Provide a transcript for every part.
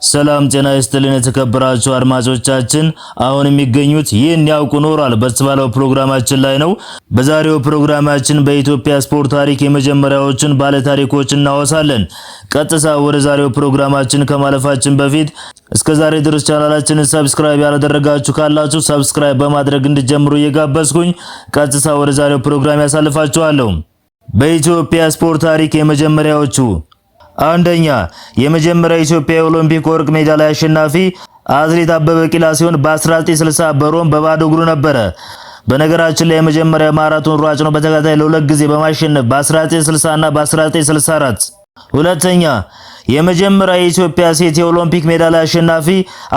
ሰላም ጤና ይስጥልን የተከበራችሁ አድማጮቻችን፣ አሁን የሚገኙት ይህን ያውቁ ኖሯል በተባለው ፕሮግራማችን ላይ ነው። በዛሬው ፕሮግራማችን በኢትዮጵያ ስፖርት ታሪክ የመጀመሪያዎችን ባለ ታሪኮች እናወሳለን። ቀጥታ ወደ ዛሬው ፕሮግራማችን ከማለፋችን በፊት እስከዛሬ ድረስ ቻናላችንን ሰብስክራይብ ያላደረጋችሁ ካላችሁ ሰብስክራይብ በማድረግ እንድትጀምሩ እየጋበዝኩኝ ቀጥታ ወደ ዛሬው ፕሮግራም ያሳልፋችኋለሁ። በኢትዮጵያ ስፖርት ታሪክ የመጀመሪያዎቹ አንደኛ የመጀመሪያ ኢትዮጵያ ኦሎምፒክ ወርቅ ሜዳሊያ አሸናፊ አትሌት አበበ ቢቂላ ሲሆን በ1960 በሮም በባዶ እግሩ ነበረ። በነገራችን ላይ የመጀመሪያ ማራቶን ሯጭ ነው በተከታታይ ለሁለት ጊዜ በማሸነፍ በ1960 እና በ1964። ሁለተኛ የመጀመሪያ የኢትዮጵያ ሴት የኦሎምፒክ ሜዳሊያ አሸናፊ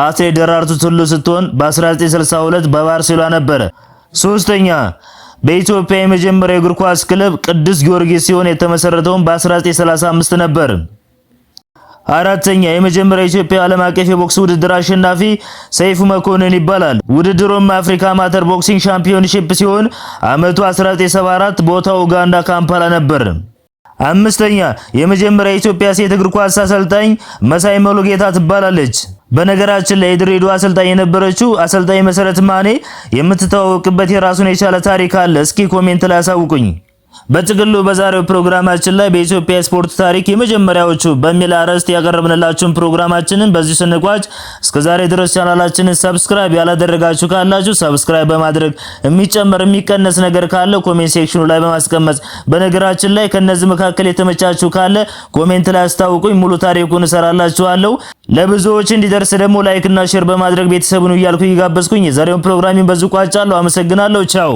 አትሌት ደራርቱ ቱሉ ስትሆን በ1962 በባርሴሎና ነበረ። ሶስተኛ በኢትዮጵያ የመጀመሪያ እግር ኳስ ክለብ ቅዱስ ጊዮርጊስ ሲሆን የተመሰረተው በ1935 ነበር። አራተኛ የመጀመሪያ ኢትዮጵያ ዓለም አቀፍ የቦክስ ውድድር አሸናፊ ሰይፉ መኮንን ይባላል። ውድድሩም አፍሪካ አማተር ቦክሲንግ ሻምፒዮንሺፕ ሲሆን አመቱ 1974 ቦታው ኡጋንዳ ካምፓላ ነበር። አምስተኛ የመጀመሪያ ኢትዮጵያ ሴት እግር ኳስ አሰልጣኝ መሳይ ሙሉጌታ ትባላለች። በነገራችን ላይ የድሬዳዋ አሰልጣኝ የነበረችው አሰልጣኝ መሰረት ማኔ የምትተዋወቅበት የራሱን የቻለ ታሪክ አለ። እስኪ ኮሜንት ላይ አሳውቁኝ። በጥቅሉ በዛሬው ፕሮግራማችን ላይ በኢትዮጵያ ስፖርት ታሪክ የመጀመሪያዎቹ በሚል አርዕስት ያቀረብንላችሁን ፕሮግራማችንን በዚህ ስንቋጭ እስከዛሬ ድረስ ቻናላችንን ሰብስክራይብ ያላደረጋችሁ ካላችሁ ሰብስክራይብ በማድረግ የሚጨመር የሚቀነስ ነገር ካለ ኮሜንት ሴክሽኑ ላይ በማስቀመጥ በነገራችን ላይ ከነዚህ መካከል የተመቻችሁ ካለ ኮሜንት ላይ አስታውቁኝ፣ ሙሉ ታሪኩን እሰራላችኋለሁ። ለብዙዎች እንዲደርስ ደግሞ ላይክ እና ሼር በማድረግ ቤተሰቡን እያልኩ ይጋበዝኩኝ የዛሬውን ፕሮግራሚን በዚህ ቋጫለሁ። አመሰግናለሁ። ቻው።